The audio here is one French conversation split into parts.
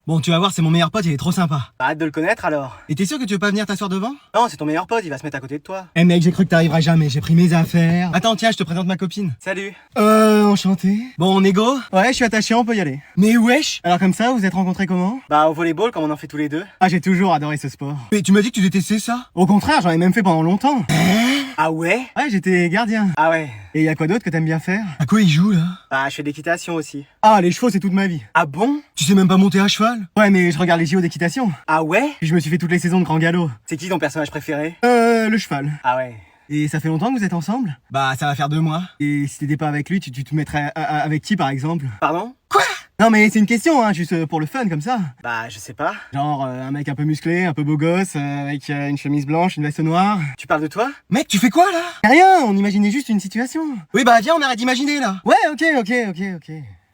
Bon, tu vas voir, c'est mon meilleur pote, il est trop sympa. Arrête de le connaître alors. Et t'es sûr que tu veux pas venir t'asseoir devant? Non, c'est ton meilleur pote, il va se mettre à côté de toi. Eh mec, j'ai cru que t'arriveras jamais, j'ai pris mes affaires. Attends, tiens, je te présente ma copine. Salut. Enchanté. Bon, on est go? Ouais, je suis attaché, on peut y aller. Mais wesh! Alors comme ça, vous êtes rencontrés comment? Bah au volleyball, comme on en fait tous les deux. Ah, j'ai toujours adoré ce sport. Mais tu m'as dit que tu détestais ça? Au contraire, j'en ai même fait pendant longtemps. Ah ouais? Ouais, j'étais gardien. Ah ouais. Et y a quoi d'autre que t'aimes bien faire? À quoi il joue là? Bah, je fais de l'équitation aussi. Ah, les chevaux, c'est toute ma vie. Ah bon? Tu sais même pas monter à cheval? Ouais, mais je regarde les JO d'équitation. Ah ouais? Puis je me suis fait toutes les saisons de Grand Galop. C'est qui ton personnage préféré? Le cheval. Ah ouais. Et ça fait longtemps que vous êtes ensemble? Bah, ça va faire 2 mois. Et si t'étais pas avec lui, tu te mettrais avec qui par exemple? Pardon? Quoi? Non mais c'est une question, hein, juste pour le fun comme ça. Bah je sais pas. Genre un mec un peu musclé, un peu beau gosse, avec une chemise blanche, une veste noire. Tu parles de toi? Mec, tu fais quoi là? Rien, on imaginait juste une situation. Oui, bah viens, on arrête d'imaginer là. Ouais, ok.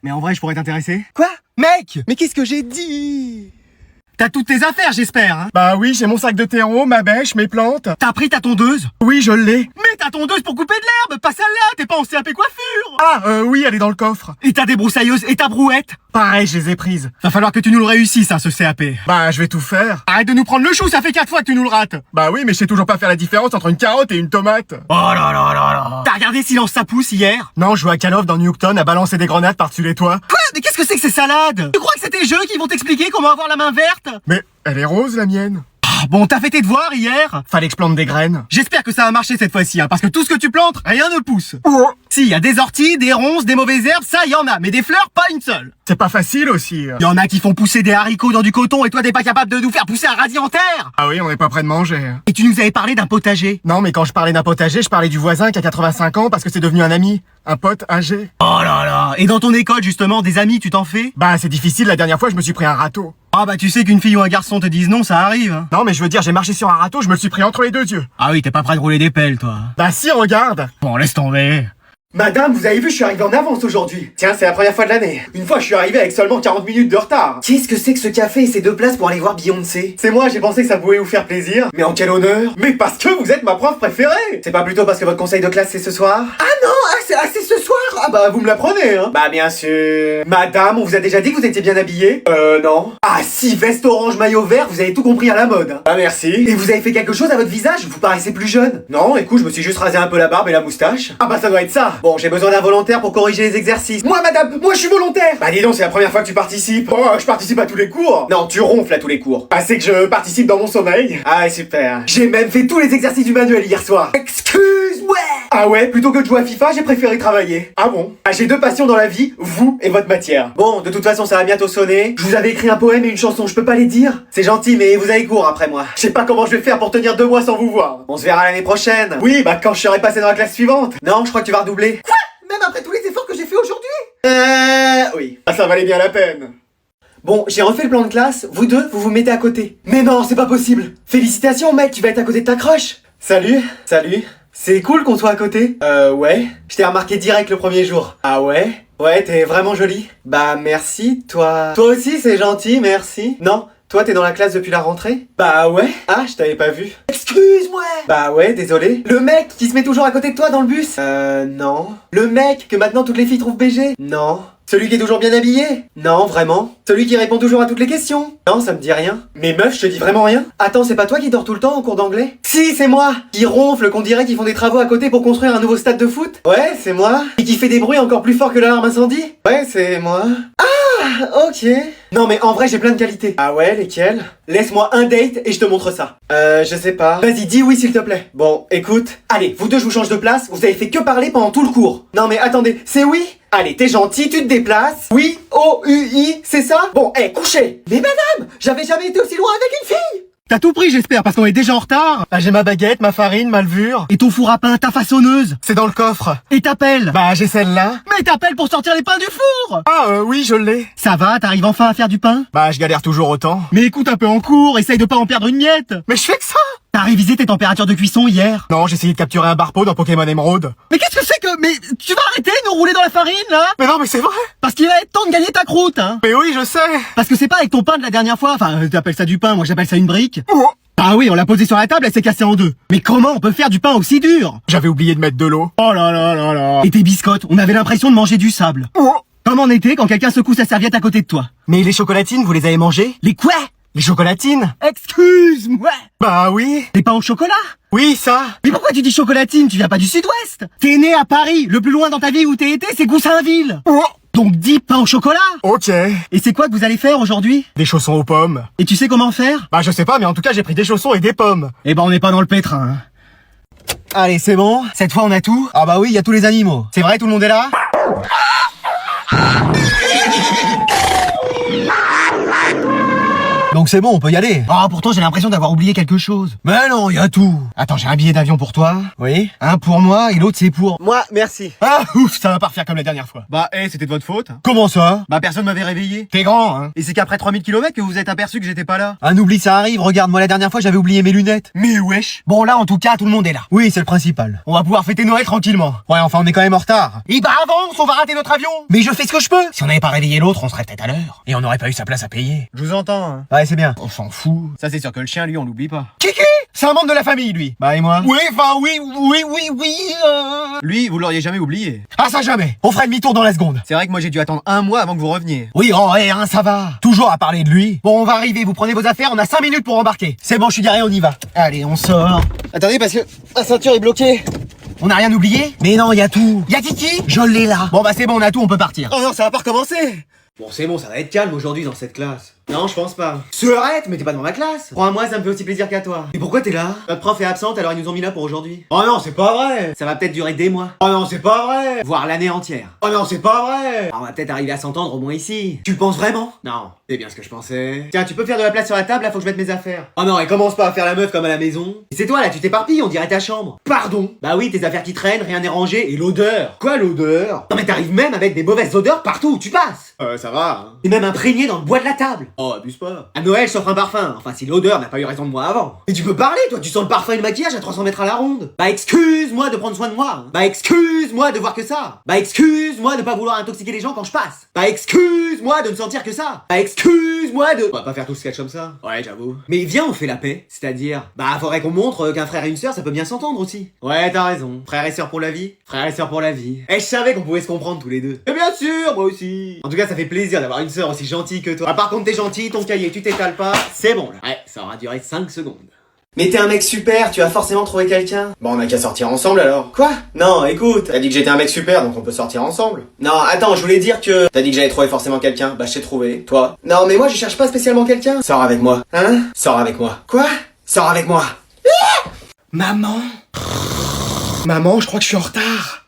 Mais en vrai, je pourrais t'intéresser? Quoi? Mec! Mais qu'est-ce que j'ai dit? T'as toutes tes affaires, j'espère, hein? Bah oui, j'ai mon sac de terreau, ma bêche, mes plantes. T'as pris ta tondeuse? Oui, je l'ai. Mais ta tondeuse pour couper de l'herbe, pas celle-là, t'es pas en CAP coiffure. Ah, oui, elle est dans le coffre. Et ta débroussailleuse et ta brouette? Pareil, je les ai prises. Va falloir que tu nous le réussisses, hein, ce CAP. Bah, je vais tout faire. Arrête de nous prendre le chou, ça fait 4 fois que tu nous le rates. Bah oui, mais je sais toujours pas faire la différence entre une carotte et une tomate. Oh là là là là. T'as regardé Silence ça pousse hier? Non, je jouais à Call of dans Newton à balancer des grenades par-dessus les toits. Quoi? Mais qu'est-ce que c'est que ces salades? Tu crois que c'est tes jeux qui vont t'expliquer comment avoir la main verte? Mais elle est rose, la mienne. Bon, t'as fait tes devoirs hier? Fallait que je plante des graines. J'espère que ça a marché cette fois-ci, hein, parce que tout ce que tu plantes, rien ne pousse. Oh. Si, y a des orties, des ronces, des mauvaises herbes, ça y en a, mais des fleurs, pas une seule. C'est pas facile aussi. Y en a qui font pousser des haricots dans du coton et toi t'es pas capable de nous faire pousser un radis en terre. Ah oui, on n'est pas près de manger. Et tu nous avais parlé d'un potager. Non, mais quand je parlais d'un potager, je parlais du voisin qui a 85 ans parce que c'est devenu un ami. Un pote âgé. Oh là là. Et dans ton école, justement, des amis, tu t'en fais? Bah, c'est difficile, la dernière fois, je me suis pris un râteau. Ah bah tu sais qu'une fille ou un garçon te dise non, ça arrive. Hein. Non, mais je veux dire, j'ai marché sur un râteau, je me le suis pris entre les 2 yeux. Ah oui, t'es pas prêt de rouler des pelles, toi. Bah si, regarde. Bon, laisse tomber. Madame, vous avez vu, je suis arrivé en avance aujourd'hui. Tiens, c'est la première fois de l'année. Une fois, je suis arrivé avec seulement 40 minutes de retard. Qu'est-ce que c'est que ce café et ces 2 places pour aller voir Beyoncé? C'est moi, j'ai pensé que ça pouvait vous faire plaisir. Mais en quel honneur? Mais parce que vous êtes ma prof préférée. C'est pas plutôt parce que votre conseil de classe c'est ce soir? Ah non, c'est ce soir. Ah bah vous me l'apprenez, hein. Bah bien sûr. Madame, on vous a déjà dit que vous étiez bien habillée? Non. Ah si, veste orange, maillot vert, vous avez tout compris à la mode. Hein. Ah merci. Et vous avez fait quelque chose à votre visage? Vous paraissez plus jeune. Non, écoute, je me suis juste rasé un peu la barbe et la moustache. Ah bah ça doit être ça. Bon, j'ai besoin d'un volontaire pour corriger les exercices. Moi madame, moi je suis volontaire. Bah dis donc, c'est la première fois que tu participes. Oh, je participe à tous les cours. Non, tu ronfles à tous les cours. Ah, c'est que je participe dans mon sommeil. Ah super. J'ai même fait tous les exercices du manuel hier soir. Excuse-moi. Ah ouais, plutôt que de jouer à FIFA, j'ai préféré travailler. Ah bon? Ah, j'ai 2 passions dans la vie, vous et votre matière. Bon, de toute façon, ça va bientôt sonner. Je vous avais écrit un poème et une chanson, je peux pas les dire? C'est gentil, mais vous avez cours après moi. Je sais pas comment je vais faire pour tenir 2 mois sans vous voir. On se verra l'année prochaine. Oui, bah quand je serai passé dans la classe suivante. Non, je crois que tu vas redoubler. Quoi? Même après tous les efforts que j'ai fait aujourd'hui? Oui. Ah, ça valait bien la peine. Bon, j'ai refait le plan de classe, vous deux, vous vous mettez à côté. Mais non, c'est pas possible. Félicitations mec, tu vas être à côté de ta crush. Salut. C'est cool qu'on soit à côté. Ouais. Je t'ai remarqué direct le premier jour. Ah ouais? Ouais, t'es vraiment jolie. Bah merci, toi. Toi aussi, c'est gentil, merci. Non, toi t'es dans la classe depuis la rentrée? Bah ouais. Ah, je t'avais pas vu. Excuse-moi. Bah ouais, désolé. Le mec qui se met toujours à côté de toi dans le bus? Non. Le mec que maintenant toutes les filles trouvent BG? Non. Celui qui est toujours bien habillé? Non, vraiment. Celui qui répond toujours à toutes les questions? Non, ça me dit rien. Mais meuf, je te dis vraiment rien? Attends, c'est pas toi qui dors tout le temps en cours d'anglais? Si, c'est moi! Qui ronfle, qu'on dirait qu'ils font des travaux à côté pour construire un nouveau stade de foot? Ouais, c'est moi. Et qui fait des bruits encore plus forts que l'alarme incendie? Ouais, c'est moi. Ah, ok. Non mais en vrai, j'ai plein de qualités. Ah ouais, lesquelles? Laisse-moi un date et je te montre ça. Je sais pas. Vas-y, dis oui s'il te plaît. Bon, écoute. Allez, vous deux, je vous change de place. Vous avez fait que parler pendant tout le cours. Non mais attendez, c'est oui? Allez, t'es gentil, tu te déplaces. Oui, O-U-I, c'est ça? Bon, couchez. Mais madame, j'avais jamais été aussi loin avec une fille. T'as tout pris, j'espère, parce qu'on est déjà en retard. Bah j'ai ma baguette, ma farine, ma levure. Et ton four à pain, ta façonneuse. C'est dans le coffre. Et ta pelle. Bah j'ai celle-là. Mais ta pelle pour sortir les pains du four. Ah oui, je l'ai. Ça va, t'arrives enfin à faire du pain? Bah je galère toujours autant. Mais écoute un peu en cours, essaye de pas en perdre une miette. Mais je fais que ça. T'as révisé tes températures de cuisson hier? Non, j'ai essayé de capturer un barpeau dans Pokémon Emerald. Mais qu'est-ce que c'est que... Mais tu vas arrêter de nous rouler dans la farine, là? Mais non, mais c'est vrai. Parce qu'il va être temps de gagner ta croûte, hein. Mais oui, je sais. Parce que c'est pas avec ton pain de la dernière fois, enfin, t'appelles ça du pain, moi j'appelle ça une brique. Oh. Ah oui, on l'a posé sur la table, elle s'est cassée en 2. Mais comment on peut faire du pain aussi dur? J'avais oublié de mettre de l'eau. Oh là là là là. Et tes biscottes, on avait l'impression de manger du sable. Oh. Comme en été quand quelqu'un secoue sa serviette à côté de toi. Mais les chocolatines, vous les avez mangées? Les quoi? Les chocolatines? Excuse-moi. Bah oui. Les pains au chocolat? Oui, ça. Mais pourquoi tu dis chocolatine? Tu viens pas du sud-ouest? T'es né à Paris. Le plus loin dans ta vie où t'es été, c'est Goussainville. Oh. Donc dis pain au chocolat. Ok. Et c'est quoi que vous allez faire aujourd'hui? Des chaussons aux pommes. Et tu sais comment faire? Bah je sais pas, mais en tout cas j'ai pris des chaussons et des pommes. Eh ben on n'est pas dans le pétrin. Hein. Allez, c'est bon. Cette fois on a tout. Ah bah oui, il y a tous les animaux. C'est vrai, tout le monde est là? Donc c'est bon, on peut y aller. Ah, pourtant j'ai l'impression d'avoir oublié quelque chose. Mais non, il y a tout. Attends, j'ai un billet d'avion pour toi. Oui. Un pour moi et l'autre c'est pour... Moi, merci. Ah, ouf, ça va pas refaire comme la dernière fois. Bah, c'était de votre faute. Comment ça? Bah, personne m'avait réveillé. T'es grand, hein. Et c'est qu'après 3000 km que vous vous êtes aperçu que j'étais pas là. Un oubli, ça arrive. Regarde, moi la dernière fois j'avais oublié mes lunettes. Mais wesh. Bon là, en tout cas, tout le monde est là. Oui, c'est le principal. On va pouvoir fêter Noël tranquillement. Ouais, enfin, on est quand même en retard. Et bah avance, on va rater notre avion. Mais je fais ce que je peux. Si on n'avait pas réveillé l'autre, on serait peut-être à l'heure. Et on n'aurait pas eu sa place à payer. Je vous entends, hein. Ouais, c'est bien. On s'en fout. Ça, c'est sûr que le chien, lui, on l'oublie pas. Kiki! C'est un membre de la famille, lui. Bah et moi? Oui, enfin, oui. Lui, vous l'auriez jamais oublié. Ah ça jamais. On ferait demi-tour dans la seconde. C'est vrai que moi, j'ai dû attendre un mois avant que vous reveniez. Oui, oh, hein, ça va. Toujours à parler de lui. Bon, on va arriver, vous prenez vos affaires, on a 5 minutes pour embarquer. C'est bon, je suis garé, on y va. Allez, on sort. Attendez, parce que ma ceinture est bloquée. On n'a rien oublié? Mais non, y a tout. Y a Kiki? Je l'ai là. Bon bah c'est bon, on a tout, on peut partir. Oh non, ça va pas recommencer. Bon, c'est bon, ça va être calme aujourd'hui dans cette classe. Non, je pense pas. Arrête, mais t'es pas dans ma classe. Crois-moi, ça me fait aussi plaisir qu'à toi. Et pourquoi t'es là? Notre prof est absente, alors ils nous ont mis là pour aujourd'hui. Oh non, c'est pas vrai. Ça va peut-être durer des mois. Oh non, c'est pas vrai. Voire l'année entière. Oh non, c'est pas vrai. Alors, on va peut-être arriver à s'entendre au moins ici. Tu le penses vraiment? Non, c'est bien ce que je pensais. Tiens, tu peux faire de la place sur la table, là, faut que je mette mes affaires. Oh non, et commence pas à faire la meuf comme à la maison. Et c'est toi là, tu t'éparpilles, on dirait ta chambre. Pardon. Bah oui, tes affaires qui traînent, rien n'est rangé, et l'odeur. Quoi l'odeur? Non mais t'arrives même avec des mauvaises odeurs partout où tu passes. Ça va. Hein. T'es même imprégné dans le bois de la table. Oh, abuse pas. À Noël, s'offre un parfum. Enfin, si l'odeur n'a pas eu raison de moi avant. Mais tu peux parler, toi, tu sens le parfum et le maquillage à 300 mètres à la ronde. Bah excuse-moi de prendre soin de moi. Bah excuse-moi de voir que ça. Bah excuse-moi de pas vouloir intoxiquer les gens quand je passe. Bah excuse-moi de ne sentir que ça. Bah excuse-moi de... On va pas faire tout ce sketch comme ça. Ouais, j'avoue. Mais viens, on fait la paix. C'est-à-dire, bah faudrait qu'on montre qu'un frère et une sœur, ça peut bien s'entendre aussi. Ouais, t'as raison. Frère et sœur pour la vie. Frère et sœur pour la vie. Eh, je savais qu'on pouvait se comprendre tous les deux. Et bien sûr, moi aussi. En tout cas, ça fait plaisir d'avoir une sœur aussi gentille que toi. Ah, par contre, t'es gentil, ton cahier, tu t'étales pas. C'est bon, là. Ouais, ça aura duré 5 secondes. Mais t'es un mec super, tu vas forcément trouver quelqu'un. Bon, on a qu'à sortir ensemble alors. Quoi? Non, écoute, t'as dit que j'étais un mec super, donc on peut sortir ensemble. Non, attends, je voulais dire que... T'as dit que j'allais trouver forcément quelqu'un, bah je t'ai trouvé. Toi? Non, mais moi je cherche pas spécialement quelqu'un. Sors avec moi. Hein? Sors avec moi. Quoi? Sors avec moi. Maman? Maman, je crois que je suis en retard.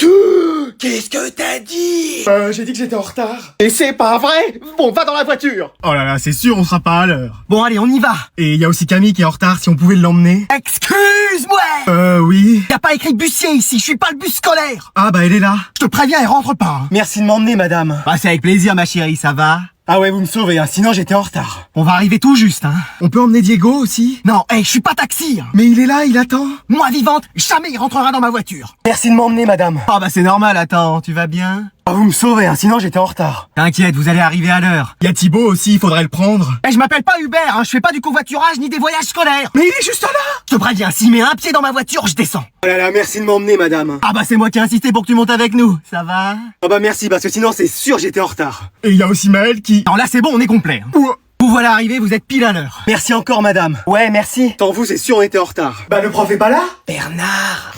Qu'est-ce que t'as dit? J'ai dit que j'étais en retard. Et c'est pas vrai. Bon, va dans la voiture. Oh là là, c'est sûr, on sera pas à l'heure. Bon allez, on y va. Et il y a aussi Camille qui est en retard, si on pouvait l'emmener. Excuse-moi! Oui. Y'a pas écrit bussier ici, je suis pas le bus scolaire. Ah bah elle est là. Je te préviens, elle rentre pas. Hein. Merci de m'emmener, madame. Bah c'est avec plaisir ma chérie, ça va? Ah ouais, vous me sauvez, hein, sinon j'étais en retard. On va arriver tout juste, hein. On peut emmener Diego aussi? Non, je suis pas taxi. Hein. Mais il est là, il attend. Moi vivante, jamais il rentrera dans ma voiture. Merci de m'emmener, madame. Ah bah c'est normal, attends, tu vas bien? Ah, vous me sauvez, hein, sinon j'étais en retard. T'inquiète, vous allez arriver à l'heure. Il y a Thibaut aussi, il faudrait le prendre. Je m'appelle pas Hubert, hein, je fais pas du covoiturage ni des voyages scolaires. Mais il est juste là. Je te préviens, s'il met un pied dans ma voiture, je descends. Oh là là, merci de m'emmener, madame. Ah bah c'est moi qui ai insisté pour que tu montes avec nous, ça va? Ah bah merci, parce que sinon c'est sûr j'étais en retard. Et il y a aussi Maël qui... Non là c'est bon, on est complet. Hein. Ouah. Vous voilà arrivés, vous êtes pile à l'heure. Merci encore, madame. Ouais, merci. Sans vous, c'est sûr on était en retard. Bah le prof est pas là? Bernard,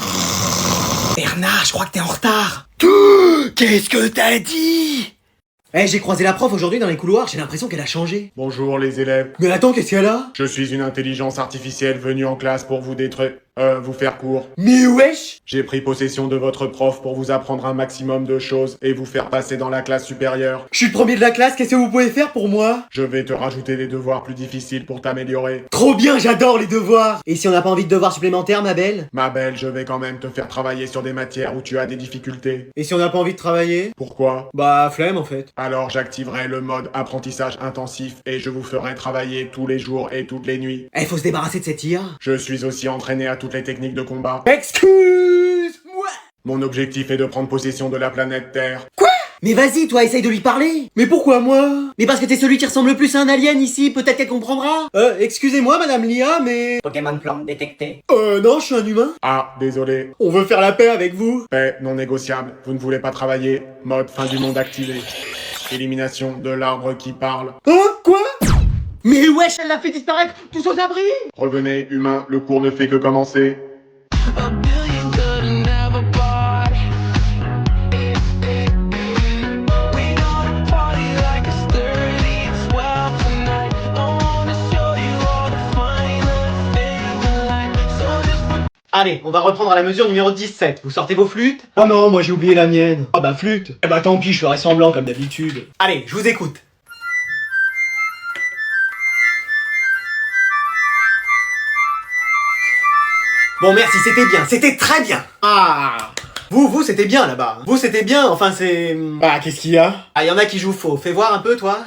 je crois que t'es en retard. Qu'est-ce que t'as dit? J'ai croisé la prof aujourd'hui dans les couloirs, j'ai l'impression qu'elle a changé. Bonjour les élèves, Mais attends, qu'est-ce qu'elle a? je suis une intelligence artificielle venue en classe pour vous détruire... vous faire court. Mais wesh! J'ai pris possession de votre prof pour vous apprendre un maximum de choses et vous faire passer dans la classe supérieure. Je suis le premier de la classe, qu'est-ce que vous pouvez faire pour moi? Je vais te rajouter des devoirs plus difficiles pour t'améliorer. Trop bien, j'adore les devoirs! Et si on n'a pas envie de devoirs supplémentaires, ma belle? Ma belle, je vais quand même te faire travailler sur des matières où tu as des difficultés. Et si on n'a pas envie de travailler? Pourquoi? Bah, flemme en fait. Alors j'activerai le mode apprentissage intensif et je vous ferai travailler tous les jours et toutes les nuits. Faut se débarrasser de cette IA. Je suis aussi entraîné à toutes les techniques de combat. Excuse-moi! Mon objectif est de prendre possession de la planète Terre. Quoi? Mais vas-y, toi, essaye de lui parler. Mais pourquoi moi? Mais parce que t'es celui qui ressemble le plus à un alien ici, peut-être qu'elle comprendra. Excusez-moi, madame Lia, mais... Pokémon plante détecté. Non, je suis un humain. Ah, désolé. On veut faire la paix avec vous. Paix non négociable. Vous ne voulez pas travailler. Mode fin du monde activé. Élimination de l'arbre qui parle. Hein? Quoi? Mais wesh, elle l'a fait disparaître tous aux abris! Revenez, humains, le cours ne fait que commencer. A billion couldn't ever buy. We gonna party like it's 30-12 tonight. I wanna show you all the funny little things in life. So just Allez, on va reprendre à la mesure numéro 17. Vous sortez vos flûtes? Oh non, moi j'ai oublié la mienne. Ah bah flûte. Eh bah tant pis, je ferai semblant comme d'habitude. Allez, je vous écoute. Bon merci, c'était bien, c'était très bien. Ah. Vous, c'était bien là-bas. Vous, c'était bien, enfin c'est... Ah, qu'est-ce qu'il y a? Ah, y en a qui jouent faux. Fais voir un peu, toi.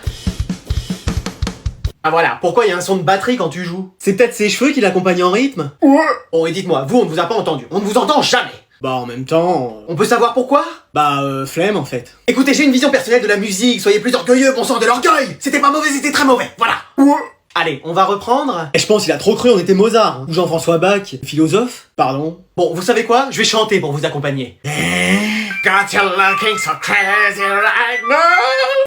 Ah voilà, pourquoi y a un son de batterie quand tu joues? C'est peut-être ses cheveux qui l'accompagnent en rythme? Ouais. Bon, et dites-moi, vous, on ne vous a pas entendu. On ne vous entend jamais. Bah, en même temps... On peut savoir pourquoi? Bah, flemme, en fait. Écoutez, j'ai une vision personnelle de la musique. Soyez plus orgueilleux, bon sang, de l'orgueil. C'était pas mauvais, c'était très mauvais. Voilà. Ouais. Allez, on va reprendre. Et je pense qu'il a trop cru on était Mozart. Ou Jean-François Bach. Philosophe. Pardon. Bon, vous savez quoi? Je vais chanter pour vous accompagner. Got you looking so crazy right now.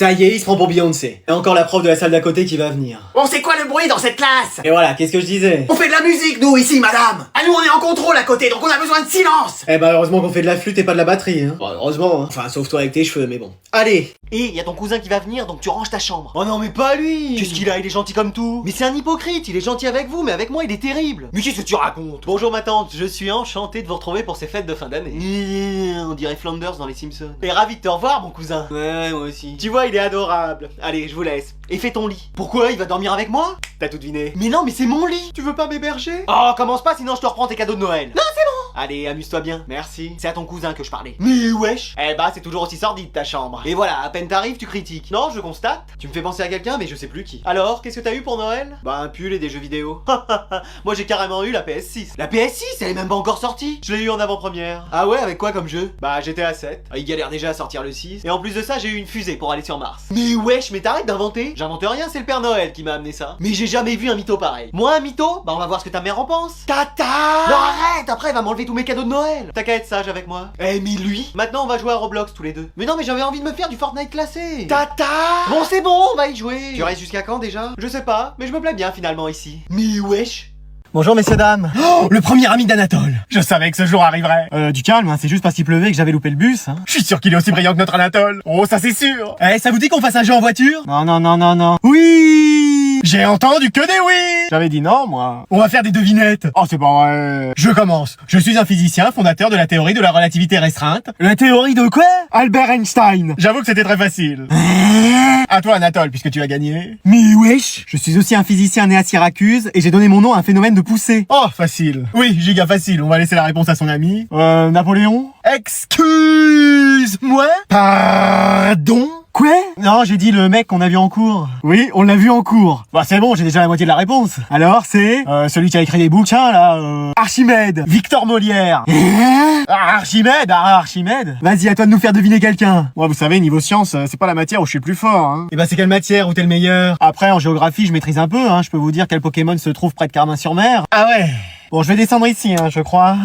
Ça y est, il se prend pour Beyoncé. Et encore la prof de la salle d'à côté qui va venir. Bon, c'est quoi le bruit dans cette classe? Et voilà, qu'est-ce que je disais? On fait de la musique, nous, ici, madame. Ah, nous, on est en contrôle à côté, donc on a besoin de silence. Eh bah, heureusement qu'on fait de la flûte et pas de la batterie, hein. Bon, heureusement, hein. Enfin, sauf toi avec tes cheveux, mais bon. Allez. Et y a ton cousin qui va venir, donc tu ranges ta chambre. Oh non, mais pas lui! Qu'est-ce qu'il a? Il est gentil comme tout. Mais c'est un hypocrite, il est gentil avec vous, mais avec moi il est terrible. Mais qu'est-ce que tu racontes? Bonjour ma tante, je suis enchanté de vous retrouver pour ces fêtes de fin d'année. On dirait Flanders dans les Simpsons. Et ravi de te revoir, mon cousin. Ouais, moi aussi. Tu vois, il est adorable. Allez, je vous laisse. Et fais ton lit. Pourquoi il va dormir avec moi? T'as tout deviné. Mais non, mais c'est mon lit. Tu veux pas m'héberger? Oh, commence pas, sinon je te reprends tes cadeaux de Noël. Non, c'est bon. Allez, amuse-toi bien. Merci. C'est à ton cousin que je parlais. Mais wesh. Eh bah, c'est toujours aussi sordide ta chambre. Et voilà, à peine t'arrives, tu critiques. Non, je constate. Tu me fais penser à quelqu'un, mais je sais plus qui. Alors, qu'est-ce que t'as eu pour Noël? Bah, un pull et des jeux vidéo. Moi, j'ai carrément eu la PS6. La PS6, elle est même pas encore sortie. Je l'ai eu en avant-première. Ah ouais, avec quoi comme jeu? Bah, j'étais à 7. Ah, il galère déjà à sortir le 6. Et en plus de ça, j'ai eu une fusée pour aller sur Mars. Mais wesh, mais t'arrêtes d'inventer. J'invente rien, c'est le Père Noël qui m'a amené ça. Mais j'ai jamais vu un mytho pareil. Moi, un mytho? Bah, on va voir ce que ta mère en pense. Tata! Non, arrête! Après, elle va m'enlever tous mes cadeaux de Noël. T'as qu'à être sage avec moi. Eh, mais lui? Maintenant, on va jouer à Roblox tous les deux. Mais non, mais j'avais envie de me faire du Fortnite classé. Tata! Bon, c'est bon, on va y jouer. Tu restes jusqu'à quand déjà? Je sais pas, mais je me plais bien finalement ici. Mais wesh! Bonjour, messieurs, dames. Oh, le premier ami d'Anatole. Je savais que ce jour arriverait. Du calme, hein, c'est juste parce qu'il pleuvait que j'avais loupé le bus, hein. Je suis sûr qu'il est aussi brillant que notre Anatole. Oh, ça c'est sûr. Eh, ça vous dit qu'on fasse un jeu en voiture? Non, non, non, non, non. Oui! J'ai entendu que des oui! J'avais dit non, moi. On va faire des devinettes. Oh, c'est pas vrai. Je commence. Je suis un physicien, fondateur de la théorie de la relativité restreinte. La théorie de quoi? Albert Einstein. J'avoue que c'était très facile. À toi, Anatole, puisque tu as gagné. Mais wesh! Je suis aussi un physicien né à Syracuse et j'ai donné mon nom à un phénomène de poussée. Oh, facile. Oui, giga facile. On va laisser la réponse à son ami. Napoléon? Excuse-moi? Pardon? Quoi? Non, j'ai dit le mec qu'on a vu en cours. Oui, on l'a vu en cours. Bah c'est bon, j'ai déjà la moitié de la réponse. Alors c'est celui qui a écrit des bouquins là, Archimède, Victor Molière. Archimède, Archimède. Vas-y, à toi de nous faire deviner quelqu'un. Moi, vous savez, niveau science, c'est pas la matière où je suis le plus fort, hein. Et bah c'est quelle matière où t'es le meilleur? Après, en géographie, je maîtrise un peu, hein. Je peux vous dire quel Pokémon se trouve près de Carmin-sur-Mer. Ah ouais. Bon, je vais descendre ici, hein, je crois.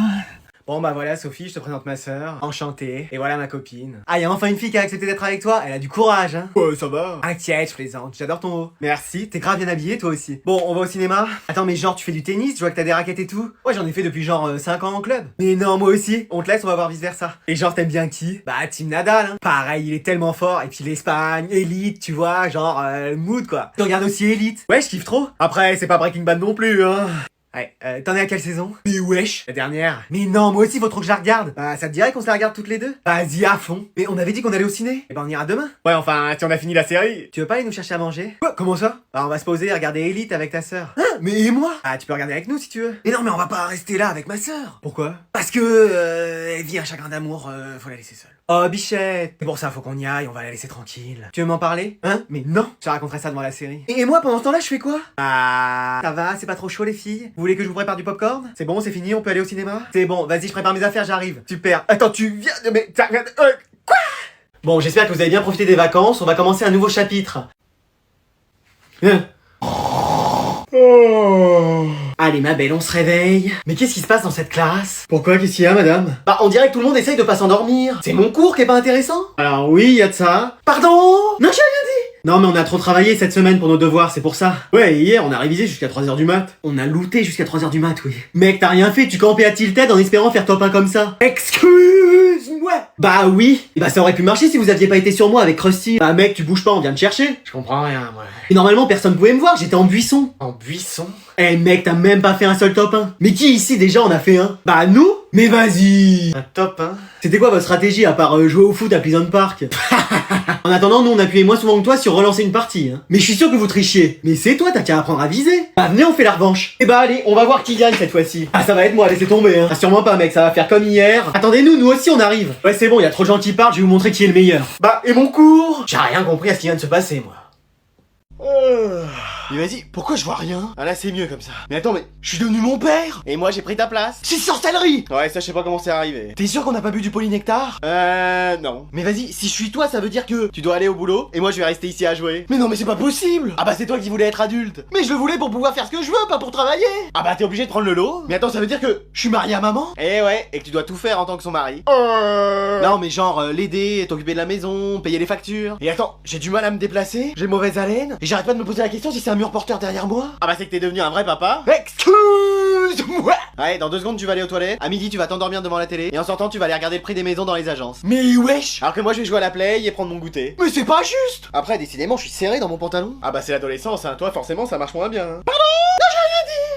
Bon bah voilà Sophie, je te présente ma sœur, enchantée, et voilà ma copine. Ah, y a enfin une fille qui a accepté d'être avec toi, elle a du courage, hein. Ouais, ça va. Inquiète, je plaisante, j'adore ton haut. Merci, t'es grave bien habillé toi aussi. Bon, on va au cinéma. Attends, mais genre tu fais du tennis, je vois que t'as des raquettes et tout. Ouais, j'en ai fait depuis genre 5 ans en club. Mais non, moi aussi, on te laisse, on va voir vice versa. Et genre t'aimes bien qui? Bah Team Nadal, hein. Pareil, il est tellement fort, et puis l'Espagne, Elite, tu vois, genre mood quoi. Tu regardes aussi Elite. Ouais, je kiffe trop. Après, c'est pas Breaking Bad non plus, hein. Ouais, t'en es à quelle saison? Mais wesh, la dernière. Mais non, moi aussi, faut trop que je la regarde. Bah, ça te dirait qu'on se la regarde toutes les deux? Vas-y, à fond. Mais on avait dit qu'on allait au ciné. Et ben, on ira demain. Ouais, enfin, si on a fini la série. Tu veux pas aller nous chercher à manger? Quoi? Comment ça? Bah, on va se poser et regarder Elite avec ta sœur. Hein? Mais et moi? Ah, tu peux regarder avec nous si tu veux. Mais non, mais on va pas rester là avec ma sœur. Pourquoi? Parce que, elle vit un chagrin d'amour, faut la laisser seule. Oh, bichette. C'est pour ça, faut qu'on y aille, on va la laisser tranquille. Tu veux m'en parler? Hein? Mais non, je te raconterai ça devant la série. Et moi, pendant ce temps-là, je fais quoi? Ah, ça va, c'est pas trop chaud les filles? Vous voulez que je vous prépare du popcorn? C'est bon, c'est fini, on peut aller au cinéma? C'est bon, vas-y, je prépare mes affaires, j'arrive. Super. Attends, tu viens de... Mais... Quoi? Bon, j'espère que vous avez bien profité des vacances, on va commencer un nouveau chapitre. Allez ma belle, on se réveille. Mais qu'est-ce qui se passe dans cette classe? Pourquoi, qu'est-ce qu'il y a, madame? Bah on dirait que tout le monde essaye de pas s'endormir. C'est mon cours qui est pas intéressant? Alors oui, il y a de ça. Pardon? Non, j'ai rien dit. Non, mais on a trop travaillé cette semaine pour nos devoirs, c'est pour ça. Ouais, et hier, on a révisé jusqu'à 3h du mat. On a looté jusqu'à 3h du mat, oui. Mec, t'as rien fait, tu campais à Tilted en espérant faire top 1 comme ça. Excuse-moi. Bah oui. Et bah ça aurait pu marcher si vous aviez pas été sur moi avec Krusty. Bah mec, tu bouges pas, on vient te chercher. Je comprends rien, moi. Et normalement, personne pouvait me voir, j'étais en buisson. En buisson? Eh mec, t'as même pas fait un seul top 1. Mais qui ici déjà en a fait un? Bah nous? Mais vas-y. Un top, hein? C'était quoi votre stratégie à part jouer au foot à Pleasant Park? En attendant, nous on appuyait moins souvent que toi sur relancer une partie. Hein. Mais je suis sûr que vous trichiez. Mais c'est toi, t'as qu'à apprendre à viser. Bah venez, on fait la revanche. Et bah allez, on va voir qui gagne cette fois-ci. Ah ça va être moi, laissez tomber. Hein. Ah sûrement pas mec, ça va faire comme hier. Attendez-nous, nous aussi on arrive. Ouais c'est bon, y a trop de gens qui parlent, je vais vous montrer qui est le meilleur. Bah, et mon cours? J'ai rien compris à ce qui vient de se passer, moi. Mais vas-y, pourquoi je vois rien? Ah là c'est mieux comme ça. Mais attends, mais je suis devenu mon père. Et moi j'ai pris ta place. C'est sorcellerie! Ouais, ça je sais pas comment c'est arrivé. T'es sûr qu'on n'a pas bu du polynectar? Non. Mais vas-y, si je suis toi, ça veut dire que tu dois aller au boulot et moi je vais rester ici à jouer. Mais non, mais c'est pas possible! Ah bah c'est toi qui voulais être adulte. Mais je le voulais pour pouvoir faire ce que je veux, pas pour travailler! Ah bah t'es obligé de prendre le lot. Mais attends, ça veut dire que je suis marié à maman? Eh ouais, et que tu dois tout faire en tant que son mari. Non mais genre l'aider, t'occuper de la maison, payer les factures. Et attends, j'ai du mal à me déplacer, j'ai mauvaise haleine, et j'arrête pas de me poser la question si c'est un mur porteur derrière moi. Ah bah c'est que t'es devenu un vrai papa. Excuse-moi! Ouais, dans 2 secondes tu vas aller aux toilettes, à midi tu vas t'endormir devant la télé, et en sortant tu vas aller regarder le prix des maisons dans les agences. Mais wesh! Alors que moi je vais jouer à la play et prendre mon goûter. Mais c'est pas juste! Après décidément je suis serré dans mon pantalon. Ah bah c'est l'adolescence, hein, toi forcément ça marche moins bien. Hein.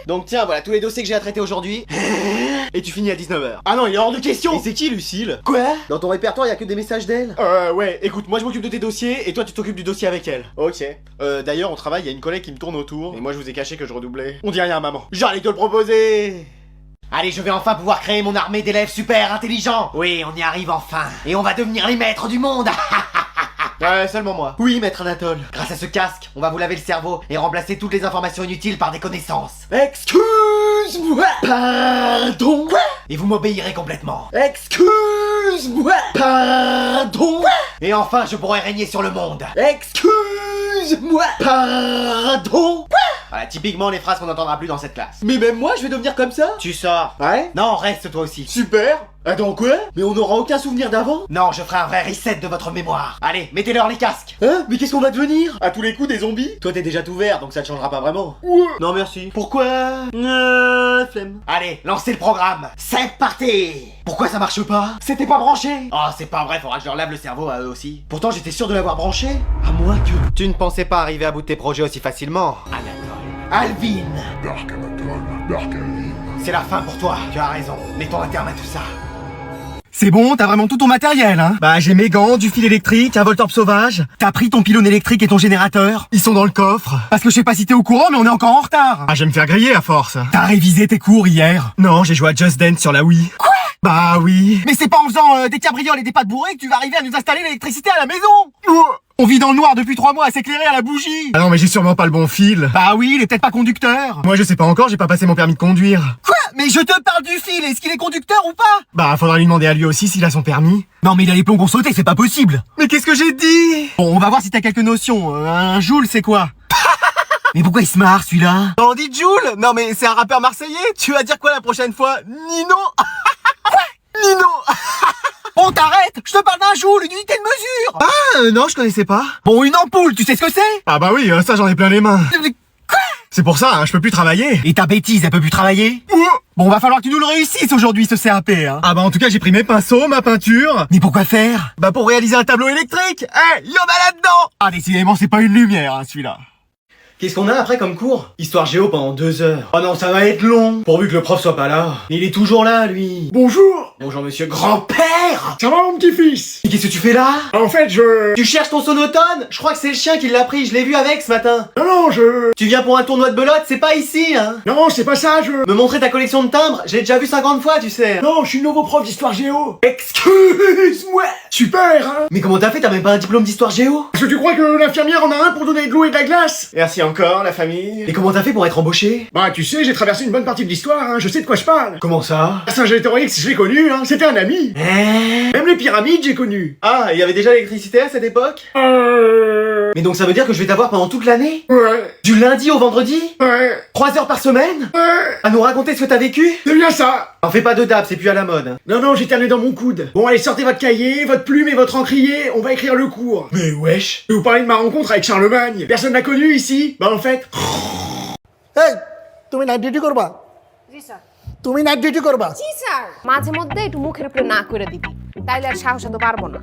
Donc tiens, voilà tous les dossiers que j'ai à traiter aujourd'hui. Et tu finis à 19h. Ah non, il est hors de question! Et c'est qui Lucille? Quoi? Dans ton répertoire, y a que des messages d'elle? Ouais, écoute, moi je m'occupe de tes dossiers, et toi tu t'occupes du dossier avec elle. Ok. D'ailleurs, au travail, y a une collègue qui me tourne autour, et moi je vous ai caché que je redoublais. On dit rien à maman. J'allais te le proposer! Allez, je vais enfin pouvoir créer mon armée d'élèves super intelligents. Oui, on y arrive enfin. Et on va devenir les maîtres du monde. Ouais, seulement moi. Oui, maître Anatole. Grâce à ce casque, on va vous laver le cerveau et remplacer toutes les informations inutiles par des connaissances. Excuse-moi! Pardon? Quoi? Et vous m'obéirez complètement. Excuse-moi! Pardon? Et enfin, je pourrai régner sur le monde. Excuse-moi! Pardon? Voilà, typiquement les phrases qu'on n'entendra plus dans cette classe. Mais même moi, je vais devenir comme ça? Tu sors. Ouais? Non, reste toi aussi. Super! Attends, quoi? Mais on n'aura aucun souvenir d'avant? Non, je ferai un vrai reset de votre mémoire. Allez, mettez-leur les casques. Hein? Mais qu'est-ce qu'on va devenir? À tous les coups des zombies? Toi t'es déjà tout vert, donc ça te changera pas vraiment. Ouais. Non merci. Pourquoi? Flemme. Allez, lancez le programme. C'est parti. Pourquoi ça marche pas? C'était pas branché! Oh, c'est pas vrai, faudra que je leur lave le cerveau à eux aussi. Pourtant, j'étais sûr de l'avoir branché. À moins que... Tu ne pensais pas arriver à bout de tes projets aussi facilement. Anatole. Alvin. Dark Anatole, Dark Alvin. C'est la fin pour toi. Tu as raison. Mettons un terme à tout ça. C'est bon, t'as vraiment tout ton matériel, hein? Bah j'ai mes gants, du fil électrique, un Voltorb sauvage. T'as pris ton pylône électrique et ton générateur. Ils sont dans le coffre. Parce que je sais pas si t'es au courant, mais on est encore en retard. Ah, je vais me faire griller à force. T'as révisé tes cours hier? Non, j'ai joué à Just Dance sur la Wii. Quoi? Bah oui. Mais c'est pas en faisant des cabrioles et des pâtes bourrées que tu vas arriver à nous installer l'électricité à la maison. On vit dans le noir depuis 3 mois à s'éclairer à la bougie. Ah non, mais j'ai sûrement pas le bon fil. Bah oui, il est peut-être pas conducteur. Moi je sais pas encore, j'ai pas passé mon permis de conduire. Quoi? Mais je te parle du fil, est-ce qu'il est conducteur ou pas? Bah faudra lui demander à lui aussi s'il a son permis. Non mais il a les plombs qu'on sautait, c'est pas possible. Mais qu'est-ce que j'ai dit? Bon, on va voir si t'as quelques notions. Un joule c'est quoi? Mais pourquoi il se marre celui-là? On dit Joule? Non mais c'est un rappeur marseillais. Tu vas dire quoi la prochaine fois? Nino? Quoi? Nino? Bon, t'arrêtes! Je te parle d'un joule, une unité de mesure! Ah, non, je connaissais pas. Bon, une ampoule, tu sais ce que c'est? Ah bah oui, ça j'en ai plein les mains. Quoi? C'est pour ça, hein, je peux plus travailler. Et ta bêtise, elle peut plus travailler? Bon, va falloir que tu nous le réussisses aujourd'hui, ce CAP, hein. Ah bah en tout cas, j'ai pris mes pinceaux, ma peinture. Mais pourquoi faire? Bah pour réaliser un tableau électrique. Eh, y en a là-dedans! Ah, décidément, c'est pas une lumière, hein, celui-là. Qu'est-ce qu'on a après comme cours? Histoire géo pendant 2 heures. Oh non, ça va être long. Pourvu que le prof soit pas là. Mais il est toujours là, lui. Bonjour! Bonjour, monsieur grand-père! Ça va, mon petit-fils? Mais qu'est-ce que tu fais là? En fait, je... Tu cherches ton sonotone? Je crois que c'est le chien qui l'a pris, je l'ai vu avec ce matin. Non, Tu viens pour un tournoi de belote, c'est pas ici, hein? Non, c'est pas ça, je... Me montrer ta collection de timbres? J'ai déjà vu 50 fois, tu sais. Non, je suis le nouveau prof d'histoire géo. Excuse-moi! Super, hein? Mais comment t'as fait? T'as même pas un diplôme d'histoire géo? Est-ce que tu crois que l'infirmière en a un pour donner de l'eau et de la glace? Merci encore, la famille. Et comment t'as fait pour être embauché? Bah, tu sais, j'ai traversé une bonne partie de l'histoire, hein, je sais de quoi je parle. Comment ça? Saint-Gétorix, je l'ai connu, hein, c'était un ami. Même les pyramides, j'ai connu. Ah, il y avait déjà l'électricité à cette époque? Mais donc ça veut dire que je vais t'avoir pendant toute l'année? Ouais, Du lundi au vendredi? ouais, 3 heures par semaine? ouais, À nous raconter ce que t'as vécu? c'est bien ça. En fais pas de dab, c'est plus à la mode. Non, j'ai terminé dans mon coude. Bon, allez, sortez votre cahier, votre plume et votre encrier, on va écrire le cours. Mais wesh. Je vais vous parler de ma rencontre avec Charlemagne. Personne n'a connu ici? Bah en fait... এই তুমি night duty করবা জি স্যার তুমি night duty করবা জি স্যার মাঝে মধ্যে একটু মুখের উপরে না করে দিবি তাইলে আর সাহস তো পারবো না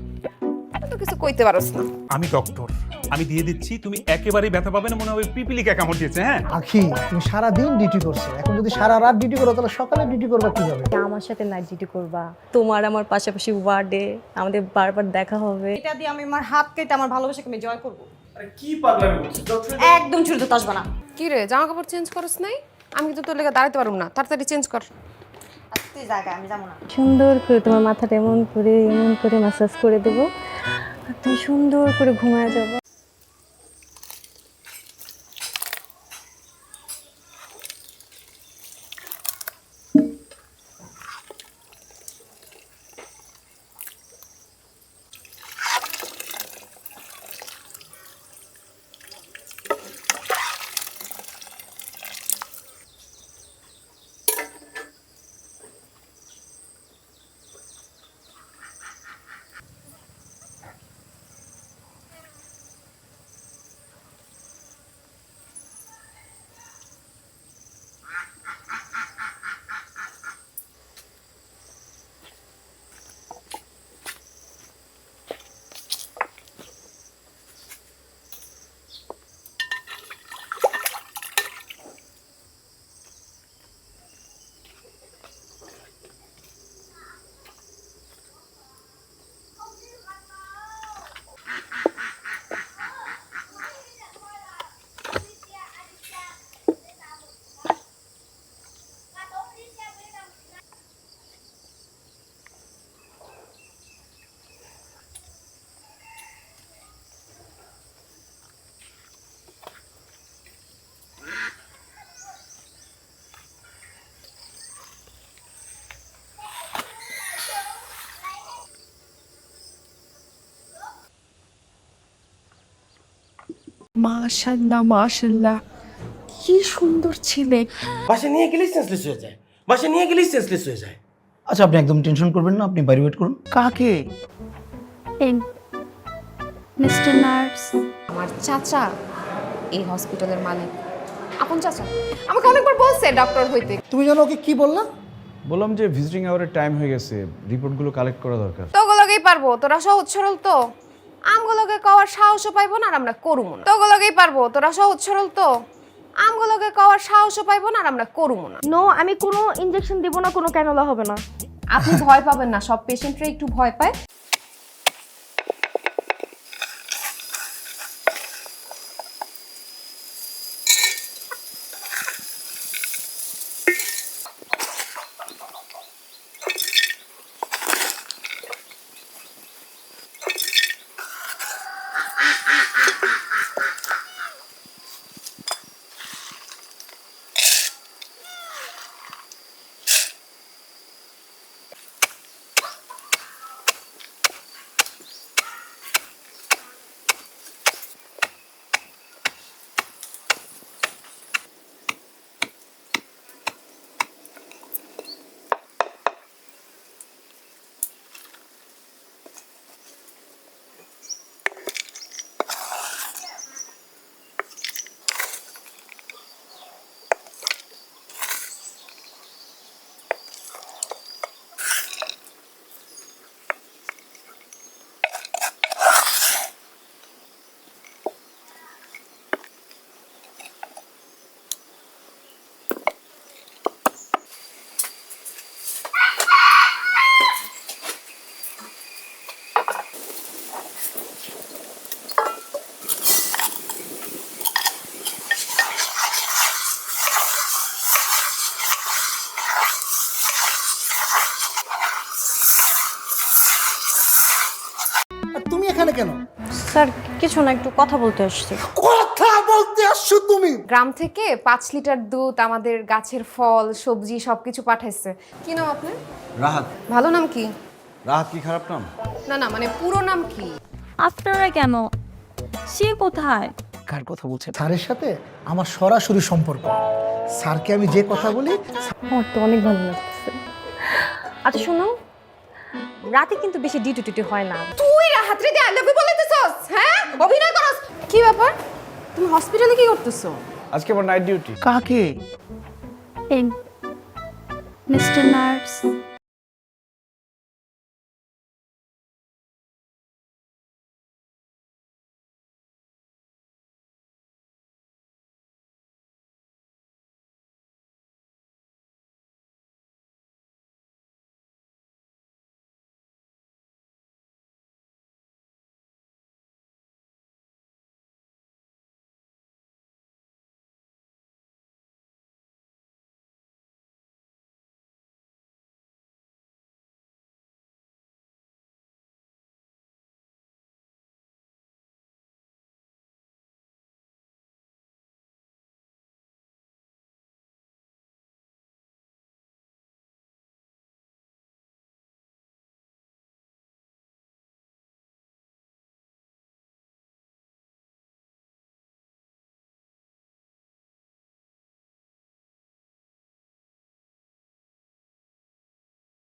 তো কিছু কইতে পারোস না আমি ডক্টর, আমি দিয়ে দিচ্ছি, তুমি একেবারেই ব্যথা পাবে না, মনে হবে পিপিলিকা কামড় দিয়েছে। হ্যাঁ, আখি তুমি সারা দিন ডিউটি করছো, এখন যদি সারা রাত ডিউটি করো তাহলে সকালে ডিউটি করবা কিভাবে? আমার সাথে নাইট ডিউটি করবা, তোমার আমার পাশাপাশি ওয়ার্ডে আমাদের বারবার দেখা হবে। এটা দিয়ে আমি আমার হাত কেটে আমার ভালোবাসাকে আমি জয় করবো। কি পাগলামি করছিস? একদম চুরি তো আসবে না। কি রে জামা কাপড় চেঞ্জ করছ নাই আমি কিন্তু তোর লেগে দাঁড়াতে পারবো না তাড়াতাড়ি চেঞ্জ কর তুই জায়গা আমি যাবো না। সুন্দর করে তোমার মাথাটা এমন করে ম্যাসাজ করে দেবো আর তুমি সুন্দর করে ঘুমায় যাবো। মাশাআল্লাহ মাশাআল্লাহ কি সুন্দর ছেলে। বাসা নিয়ে গেলেই সেন্সলেস হয়ে যায়, বাসা নিয়ে গেলেই সেন্সলেস হয়ে যায়। আচ্ছা আপনি একদম টেনশন করবেন না, আপনি বাইরে ওয়েট করুন। কাকে? মিস্টার নার্স, আমার চাচা এই হসপিটালের মালিক আপন চাচা আমাকে অনেকবার বলছে ডক্টর হইতে তুমি জানো ওকে কি বললা? বললাম যে ভিজিটিং আওয়ারের টাইম হয়ে গেছে, রিপোর্টগুলো কালেক্ট করা দরকার। তোগুলোকেই পারবো তোরা সহজ সরল তো আমগুলোকে কওয়ার সাহসও পাইবো না আর আমরা করুমো না তোগুলোকেই পারবো তোরা সহজ সরল তো আমগুলোকে কওয়ার সাহসও পাইবো না আর আমরা করুমো না নো আমি কোনো ইনজেকশন দিব না, কোনো ক্যানোলা হবে না। আপনি ভয় পাবেন না সব পেশেন্টরা একটু ভয় পায় আর তুমি এখানে কেন? স্যার কিছু না, একটু কথা বলতে আসছি। কথা বলতে আসছো তুমি? গ্রাম থেকে 5 লিটার দুধ আমাদের গাছের ফল সবজি সবকিছু পাঠাইছে কি নাম আপনার? রাহাত। ভালো নাম কি? রাহাত কি খারাপ নাম? না না মানে পুরো নাম কি? আপনারা কেন? সে কোথায়? কার কথা বলছেন? স্যারের সাথে আমার সরাসরি সম্পর্ক। স্যারকে আমি যে কথা বলি, আমার তো অনেক ভালো লাগতেছে। আচ্ছা শোনো, রাতে কিন্তু বেশি ডিউটি টিউটি হয় না। তুই রাহাত রে আই লাভ ইউ বলতেছস? হ্যাঁ, অভিনয় করস। কি ব্যাপার? তুমি হসপিটালে কি করতেছো? আজকে আমার নাইট ডিউটি। কাকে? Mister nurse